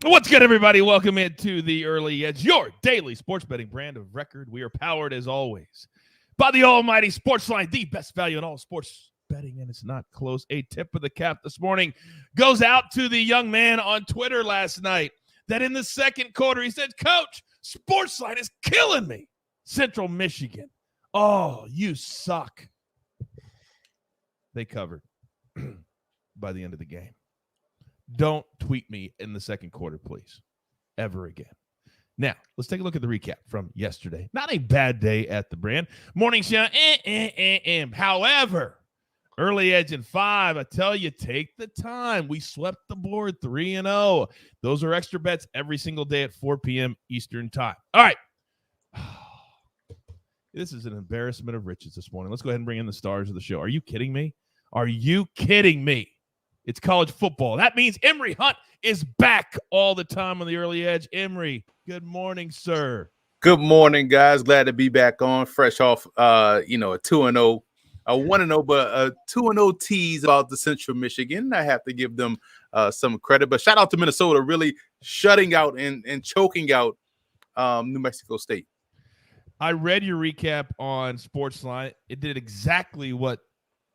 What's good, everybody? Welcome into the Early Edge, your daily sports betting brand of record. We are powered, as always, by the almighty SportsLine, the best value in all sports betting, and it's not close. A tip of the cap this morning goes out to the young man on Twitter last night that in the second quarter he said, Coach, SportsLine is killing me. Central Michigan. Oh, you suck. They covered by the end of the game. Don't tweet me in the second quarter, please, ever again. Now, let's take a look at the recap from yesterday. Not a bad day at the brand. Morning show, However, Early Edge in 5, I tell you, take the time. We swept the board 3-0. Those are extra bets every single day at 4 p.m. Eastern time. All right. This is an embarrassment of riches this morning. Let's go ahead and bring in the stars of the show. Are you kidding me? Are you kidding me? It's college football. That means Emory Hunt is back all the time on the Early Edge. Emory, good morning, sir. Good morning, guys. Glad to be back on, fresh off, a 2-0, a 1-0, but a 2-0 tease about the Central Michigan. I have to give them some credit, but shout out to Minnesota, really shutting out and choking out New Mexico State. I read your recap on SportsLine. It did exactly what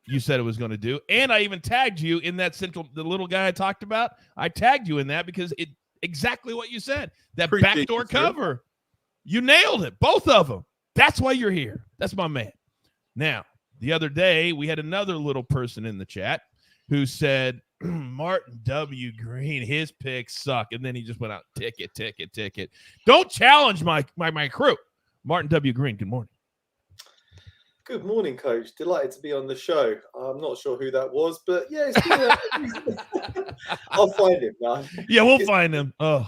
you said it was going to do. And I even tagged you in that the little guy I talked about. I tagged you in that because it exactly what you said. That backdoor cover. You nailed it. Both of them. That's why you're here. That's my man. Now, the other day, we had another little person in the chat who said, Martin W. Green, his picks suck. And then he just went out, ticket. Don't challenge my crew. Martin W. Green, good morning. Good morning, Coach. Delighted to be on the show. I'm not sure who that was, but yeah, I'll find him now. Yeah, we'll find him. Oh,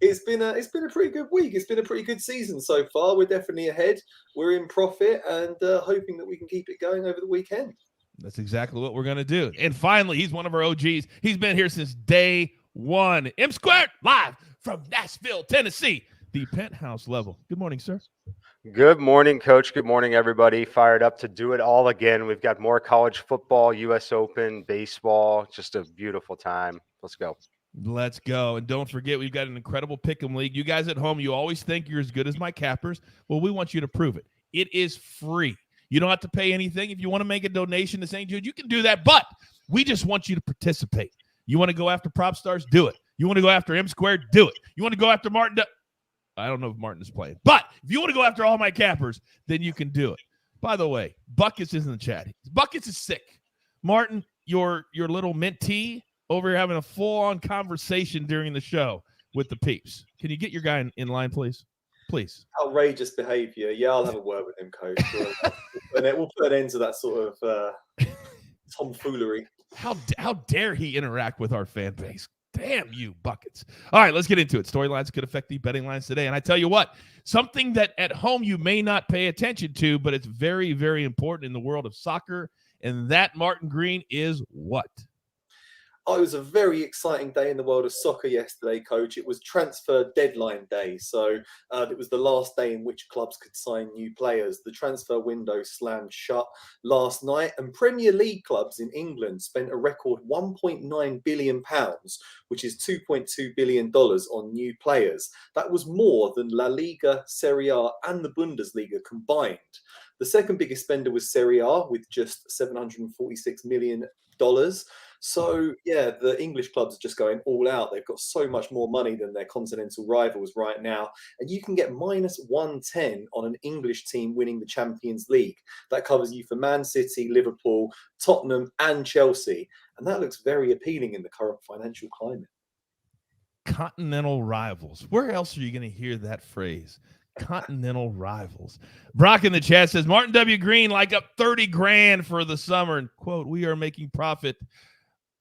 it's been a pretty good week. It's been a pretty good season so far. We're definitely ahead. We're in profit and hoping that we can keep it going over the weekend. That's exactly what we're going to do. And finally, he's one of our OGs. He's been here since day one. M Squared, live from Nashville, Tennessee, the penthouse level. Good morning, sir. Good morning, Coach. Good morning, everybody. Fired up to do it all again. We've got more college football, U.S. Open, baseball. Just a beautiful time. Let's go. Let's go. And don't forget, we've got an incredible pick'em league. You guys at home, you always think you're as good as my cappers. Well, we want you to prove it. It is free. You don't have to pay anything. If you want to make a donation to St. Jude, you can do that. But we just want you to participate. You want to go after prop stars? Do it. You want to go after M Squared? Do it. You want to go after Martin? I don't know if Martin is playing. But if you want to go after all my cappers, then you can do it. By the way, Buckets is in the chat. Buckets is sick. Martin, your little mentee over here having a full-on conversation during the show with the peeps. Can you get your guy in line, please? Please. Outrageous behavior. Yeah, I'll have a word with him, Coach. We'll put an end to that sort of tomfoolery. How dare he interact with our fan base? Damn you, Buckets. All right, let's get into it. Storylines could affect the betting lines today. And I tell you what, something that at home you may not pay attention to, but it's very, very important in the world of soccer. And that, Martin Green, is what? Oh, it was a very exciting day in the world of soccer yesterday, Coach. It was transfer deadline day. So it was the last day in which clubs could sign new players. The transfer window slammed shut last night, and Premier League clubs in England spent a record £1.9 billion, which is $2.2 billion on new players. That was more than La Liga, Serie A and the Bundesliga combined. The second biggest spender was Serie A with just $746 million. So, yeah, the English clubs are just going all out. They've got so much more money than their continental rivals right now. And you can get minus 110 on an English team winning the Champions League. That covers you for Man City, Liverpool, Tottenham and Chelsea. And that looks very appealing in the current financial climate. Continental rivals. Where else are you going to hear that phrase? Continental rivals. Brock in the chat says, Martin W. Green like up 30 grand for the summer. And quote, we are making profit.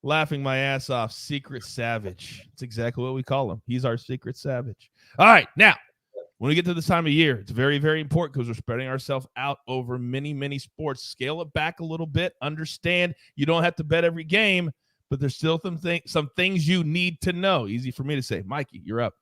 Laughing my ass off. Secret savage. That's exactly what we call him. He's our secret savage. All right. Now, when we get to this time of year, it's very, very important because we're spreading ourselves out over many, many sports. Scale it back a little bit. Understand you don't have to bet every game, but there's still some things you need to know. Easy for me to say. Mikey, you're up.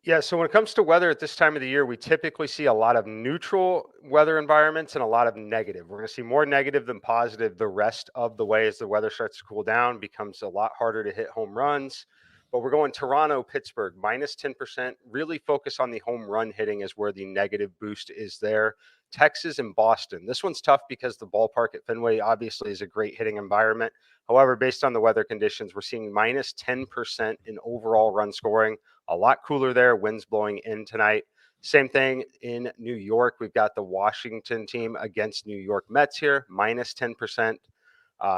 Yeah, so when it comes to weather at this time of the year, we typically see a lot of neutral weather environments and a lot of negative. We're going to see more negative than positive the rest of the way as the weather starts to cool down, becomes a lot harder to hit home runs. But we're going Toronto, Pittsburgh, minus 10%. Really focus on the home run hitting is where the negative boost is there. Texas and Boston. This one's tough because the ballpark at Fenway obviously is a great hitting environment. However, based on the weather conditions, we're seeing minus 10% in overall run scoring. A lot cooler there. Winds blowing in tonight. Same thing in New York. We've got the Washington team against New York Mets here, minus 10%.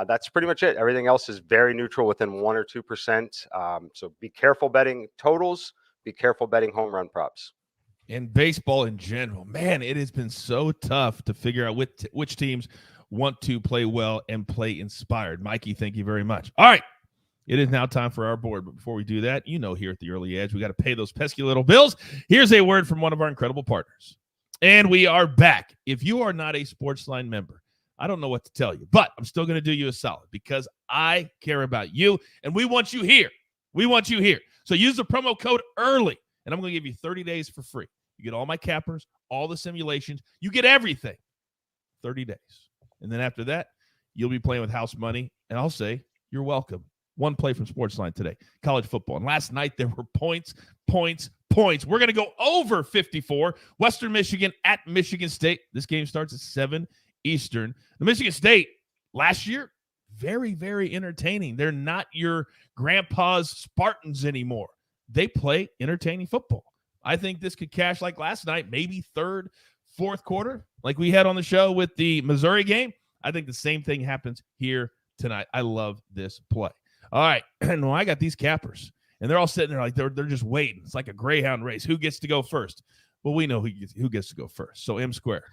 That's pretty much it. Everything else is very neutral within 1 or 2%. So be careful betting totals. Be careful betting home run props. And baseball in general, man, it has been so tough to figure out which teams want to play well and play inspired. Mikey, thank you very much. All right. It is now time for our board. But before we do that, here at the Early Edge, we got to pay those pesky little bills. Here's a word from one of our incredible partners. And we are back. If you are not a SportsLine member, I don't know what to tell you, but I'm still going to do you a solid because I care about you and we want you here. We want you here. So use the promo code EARLY and I'm going to give you 30 days for free. You get all my cappers, all the simulations. You get everything. 30 days. And then after that, you'll be playing with house money. And I'll say, you're welcome. One play from SportsLine today, college football. And last night there were points. We're going to go over 54. Western Michigan at Michigan State. This game starts at 7 Eastern. The Michigan State last year, very, very entertaining. They're not your grandpa's Spartans anymore. They play entertaining football. I think this could cash like last night, maybe third, fourth quarter, like we had on the show with the Missouri game. I think the same thing happens here tonight. I love this play. All right. And I got these cappers, and they're all sitting there like they're just waiting. It's like a greyhound race. Who gets to go first? Well, we know who gets to go first. So M Square.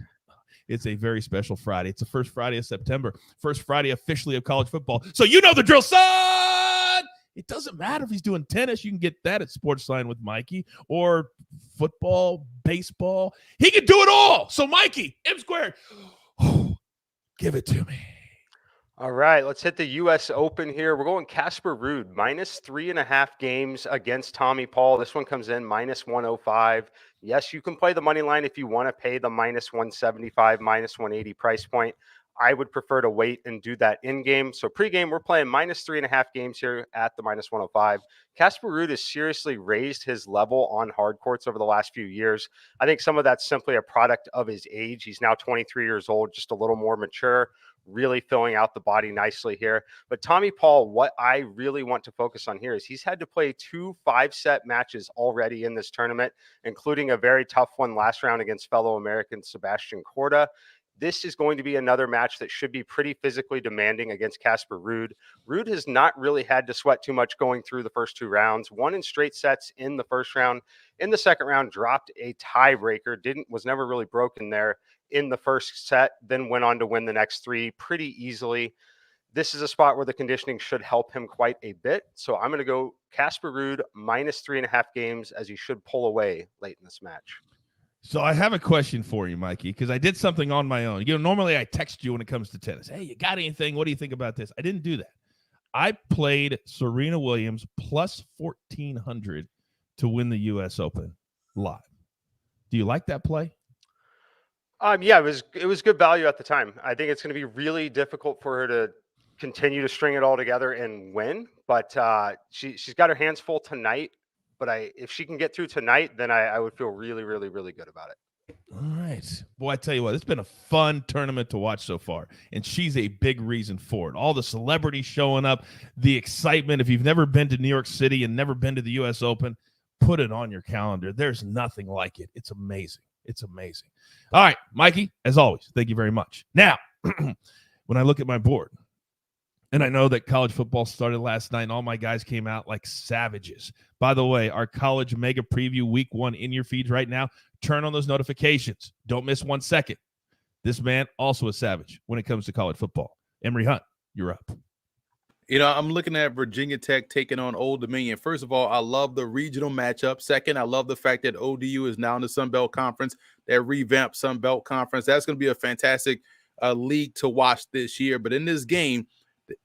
It's a very special Friday. It's the first Friday of September, first Friday officially of college football. So you know the drill, son. It doesn't matter if he's doing tennis. You can get that at SportsLine with Mikey, or football, baseball. He can do it all. So Mikey, M Square, give it to me. All right, let's hit the U.S. Open here. We're going Casper Ruud, minus 3.5 games against Tommy Paul. This one comes in minus 105. Yes, you can play the money line if you want to pay the minus 175, minus 180 price point. I would prefer to wait and do that in game. So pregame, we're playing minus 3.5 games here at the minus 105. Casper Ruud has seriously raised his level on hard courts over the last few years. I think some of that's simply a product of his age. He's now 23 years old, just a little more mature, really filling out the body nicely here. But Tommy Paul, what I really want to focus on here is he's had to play 2 5-set matches already in this tournament, including a very tough one last round against fellow American Sebastian Korda. This is going to be another match that should be pretty physically demanding against Casper Ruud. Ruud has not really had to sweat too much going through the first 2 rounds. Won in straight sets in the first round. In the second round, dropped a tiebreaker. Was never really broken there in the first set, then went on to win the next 3 pretty easily. This is a spot where the conditioning should help him quite a bit. So I'm going to go Casper Ruud minus 3.5 games, as he should pull away late in this match. So I have a question for you, Mikey, because I did something on my own. Normally I text you when it comes to tennis. Hey, you got anything? What do you think about this? I didn't do that. I played Serena Williams plus 1,400 to win the U.S. Open live. Do you like that play? Yeah, it was good value at the time. I think it's going to be really difficult for her to continue to string it all together and win. But she's got her hands full tonight. But if she can get through tonight, then I would feel really, really, really good about it. All right. Boy, I tell you what, it's been a fun tournament to watch so far. And she's a big reason for it. All the celebrities showing up, the excitement. If you've never been to New York City and never been to the U.S. Open, put it on your calendar. There's nothing like it. It's amazing. It's amazing. All right, Mikey, as always, thank you very much. Now, when I look at my board, and I know that college football started last night, and all my guys came out like savages. By the way, our college mega preview week 1 in your feeds right now. Turn on those notifications. Don't miss 1 second. This man also a savage when it comes to college football. Emory Hunt, you're up. I'm looking at Virginia Tech taking on Old Dominion. First of all, I love the regional matchup. Second, I love the fact that ODU is now in the Sun Belt Conference, that revamped Sun Belt Conference. That's going to be a fantastic league to watch this year. But in this game,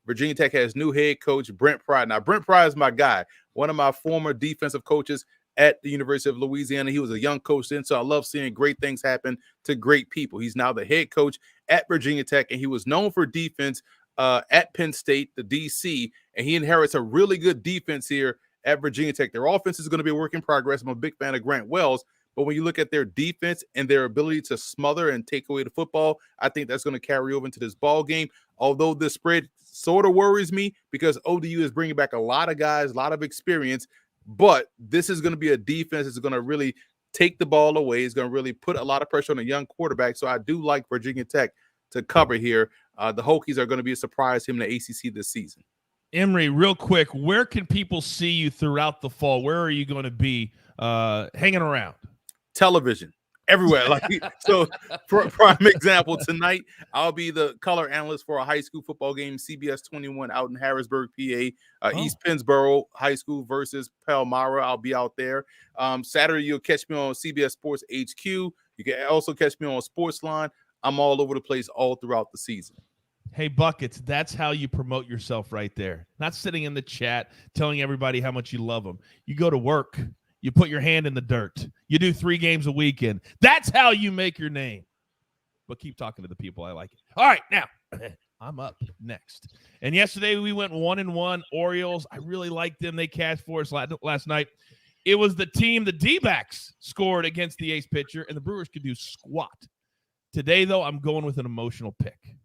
Virginia Tech has new head coach Brent Pry. Now, Brent Pry is my guy, one of my former defensive coaches at the University of Louisiana. He was a young coach then, so I love seeing great things happen to great people. He's now the head coach at Virginia Tech, and he was known for defense at Penn State, the DC, and he inherits a really good defense here at Virginia Tech. Their offense is going to be a work in progress. I'm a big fan of Grant Wells. But when you look at their defense and their ability to smother and take away the football, I think that's going to carry over into this ball game. Although the spread sort of worries me because ODU is bringing back a lot of guys, a lot of experience. But this is going to be a defense that's going to really take the ball away. It's going to really put a lot of pressure on a young quarterback. So I do like Virginia Tech to cover here. The Hokies are going to be a surprise to him in the ACC this season. Emery, real quick, where can people see you throughout the fall? Where are you going to be hanging around? Television everywhere. So for prime example, tonight I'll be the color analyst for a high school football game, CBS 21 out in Harrisburg, PA, East Pennsboro High School versus Palmyra. I'll be out there. Saturday you'll catch me on CBS Sports HQ. You can also catch me on SportsLine. I'm all over the place all throughout the season. Hey, Buckets, that's how you promote yourself right there. Not sitting in the chat telling everybody how much you love them. You go to work. You put your hand in the dirt. You do 3 games a weekend. That's how you make your name. But keep talking to the people. I like it. All right, now, I'm up next. And yesterday we went 1-1. Orioles, I really liked them. They cashed for us last night. It was the team, the D-backs, scored against the ace pitcher, and the Brewers could do squat. Today, though, I'm going with an emotional pick.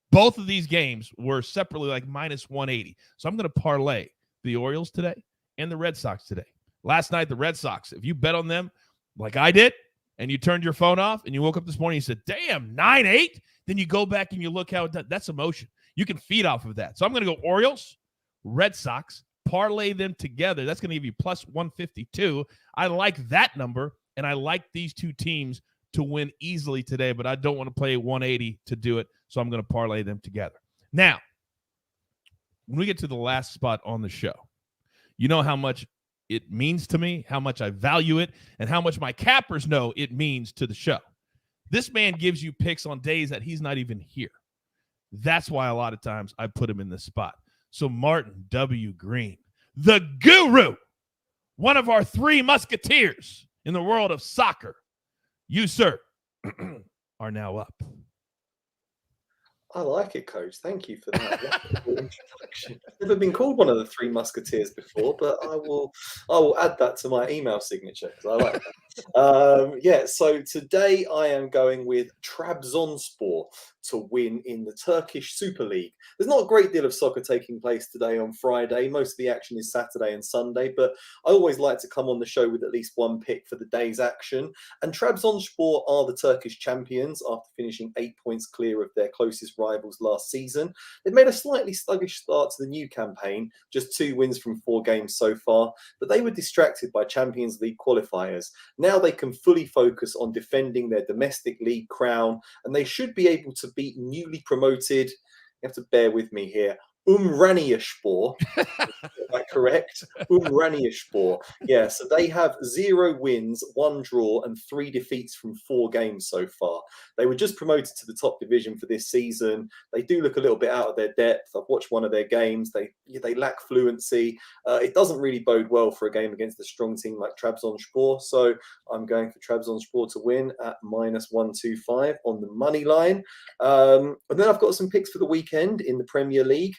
Both of these games were separately like minus 180. So I'm going to parlay the Orioles today and the Red Sox today. Last night, the Red Sox, if you bet on them like I did, and you turned your phone off and you woke up this morning and you said, damn, 9-8, then you go back and you look how that's emotion. You can feed off of that. So I'm going to go Orioles, Red Sox, parlay them together. That's going to give you plus 152. I like that number, and I like these two teams to win easily today, but I don't want to play 180 to do it, so I'm going to parlay them together. Now, when we get to the last spot on the show, you know how much it means to me, how much I value it, and how much my cappers know it means to the show. This man gives you picks on days that he's not even here. That's why a lot of times I put him in this spot. So Martin W. Green, the guru, one of our 3 musketeers in the world of soccer, you, sir, are now up. I like it, Coach. Thank you for that. Introduction. I've never been called one of the 3 musketeers before, but I will add that to my email signature because I like that. So today I am going with Trabzonspor to win in the Turkish Super League. There's not a great deal of soccer taking place today on Friday. Most of the action is Saturday and Sunday, but I always like to come on the show with at least one pick for the day's action. And Trabzonspor are the Turkish champions after finishing 8 points clear of their closest rivals last season. They've made a slightly sluggish start to the new campaign, just 2 wins from 4 games so far, but they were distracted by Champions League qualifiers. Now they can fully focus on defending their domestic league crown, and they should be able to beat newly promoted, you have to bear with me here, Umraniyespor. Is that correct? Umraniyespor. Yeah, so they have 0 wins, 1 draw, and 3 defeats from 4 games so far. They were just promoted to the top division for this season. They do look a little bit out of their depth. I've watched one of their games. They lack fluency. It doesn't really bode well for a game against a strong team like Trabzonspor. So I'm going for Trabzonspor to win at minus 125 on the money line. And then I've got some picks for the weekend in the Premier League.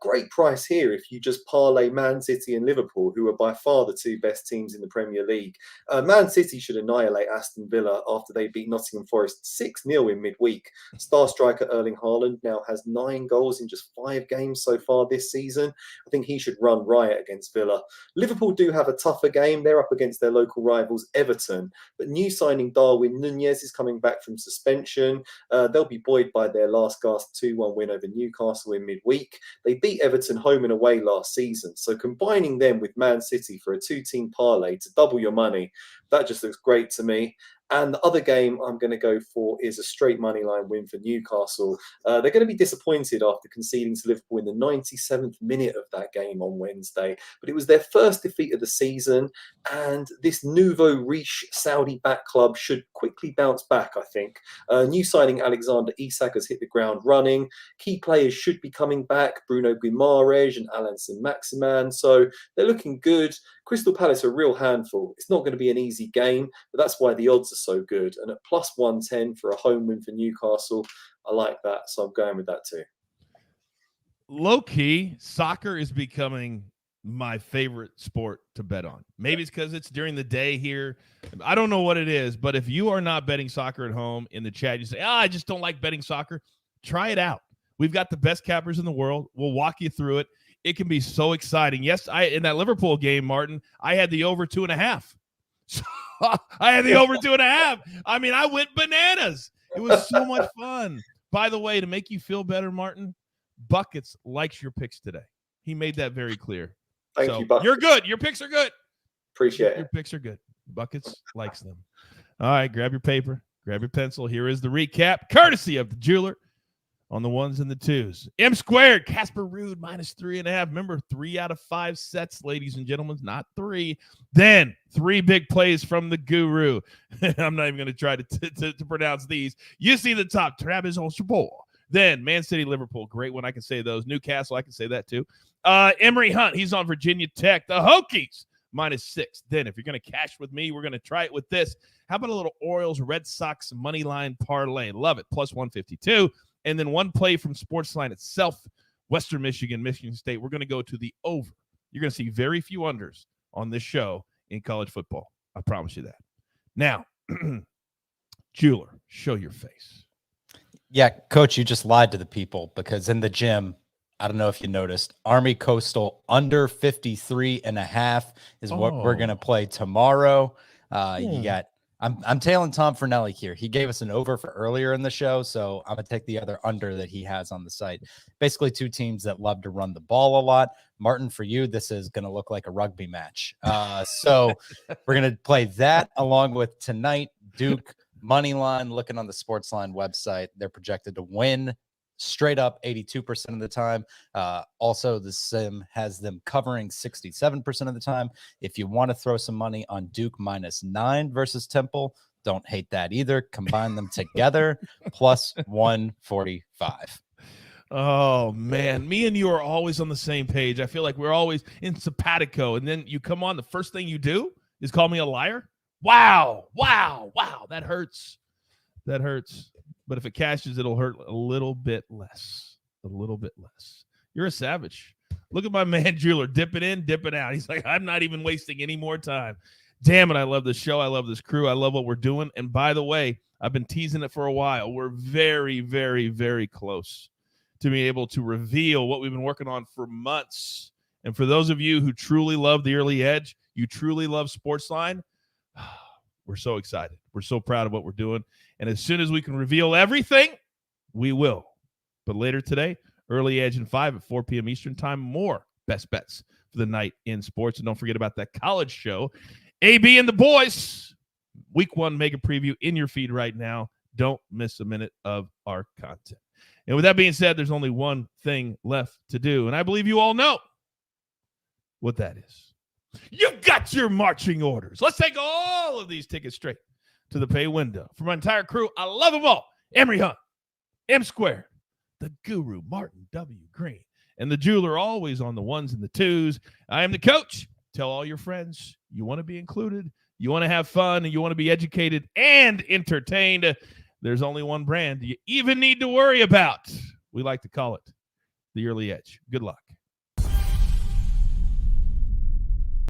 Great price here if you just parlay Man City and Liverpool, who are by far the 2 best teams in the Premier League. Man City should annihilate Aston Villa after they beat Nottingham Forest 6-0 in midweek. Star striker Erling Haaland now has 9 goals in just 5 games so far this season. I think he should run riot against Villa. Liverpool do have a tougher game. They're up against their local rivals Everton, but new signing Darwin Nunez is coming back from suspension. They'll be buoyed by their last gasp 2-1 win over Newcastle in midweek. They beat Everton home and away last season. So combining them with Man City for a 2-team parlay to double your money, that just looks great to me. And the other game I'm going to go for is a straight money line win for Newcastle. They're going to be disappointed after conceding to Liverpool in the 97th minute of that game on Wednesday. But it was their first defeat of the season. And this nouveau riche Saudi-backed club should quickly bounce back, I think. New signing Alexander Isak has hit the ground running. Key players should be coming back. Bruno Guimaraes and Alan Saint-Maximin. So they're looking good. Crystal Palace are a real handful. It's not going to be an easy game, but that's why the odds are so good. And at plus 110 for a home win for Newcastle, I like that. So I'm going with that too. Low key, soccer is becoming my favorite sport to bet on. Maybe it's because it's during the day here. I don't know what it is, but if you are not betting soccer at home in the chat, you say, I just don't like betting soccer. Try it out. We've got the best cappers in the world. We'll walk you through it. It can be so exciting. Yes, in that Liverpool game, Martin, I had the over 2.5. So I had the over 2.5. I mean, I went bananas. It was so much fun. By the way, to make you feel better, Martin, Buckets likes your picks today. He made that very clear. Thank you, Buckets. You're good. Your picks are good. Appreciate Your it. picks are good. Buckets likes them. All right, grab your paper, grab your pencil. Here is the recap, courtesy of the jeweler on the ones and the twos. M squared, Casper Ruud, -3.5. Remember, 3 out of 5 sets, ladies and gentlemen, not 3. Then 3 big plays from the guru. I'm not even going to try to pronounce these. You see the top, Travis Olshabor. Then Man City, Liverpool, great one. I can say those. Newcastle, I can say that too. Emory Hunt, he's on Virginia Tech. The Hokies, -6. Then if you're going to cash with me, we're going to try it with this. How about a little Orioles, Red Sox money line parlay? Love it. +152. And then one play from SportsLine itself, Western Michigan, Michigan State. We're going to go to the over. You're going to see very few unders on this show in college football. I promise you that. Now, jeweler, show your face. Yeah, Coach, you just lied to the people because in the gym, I don't know if you noticed, Army Coastal under 53.5 is what we're going to play tomorrow. You got, I'm tailing Tom Fernelli here. He gave us an over for earlier in the show, so I'm going to take the other under that he has on the site. Basically, 2 teams that love to run the ball a lot. Martin, for you, this is going to look like a rugby match. So we're going to play that along with tonight, Duke money line. Looking on the SportsLine website, they're projected to win straight up 82% of the time. Also, the sim has them covering 67% of the time. If you want to throw some money on Duke -9 versus Temple, don't hate that either. Combine them together, +145. Oh, man. Me and you are always on the same page. I feel like we're always in simpatico. And then you come on, the first thing you do is call me a liar? Wow. That hurts. That hurts. But if it cashes, it'll hurt a little bit less. A little bit less. You're a savage. Look at my man, jeweler, dipping in, dipping out. He's like, I'm not even wasting any more time. Damn it, I love this show. I love this crew. I love what we're doing. And by the way, I've been teasing it for a while. We're very, very, very close to be able to reveal what we've been working on for months. And for those of you who truly love the early edge, you truly love SportsLine, we're so excited. We're so proud of what we're doing. And as soon as we can reveal everything, we will. But later today, early edge and 5 at 4 p.m. Eastern time, more best bets for the night in sports. And don't forget about that college show, AB and the boys. Week 1 mega preview in your feed right now. Don't miss a minute of our content. And with that being said, there's only one thing left to do. And I believe you all know what that is. You've got your marching orders. Let's take all of these tickets straight to the pay window. For my entire crew, I love them all. Emory Hunt, M Squared, the guru, Martin W. Green, and the jeweler, always on the ones and the twos. I am the coach. Tell all your friends you want to be included, you want to have fun, and you want to be educated and entertained. There's only one brand you even need to worry about. We like to call it the early edge. Good luck.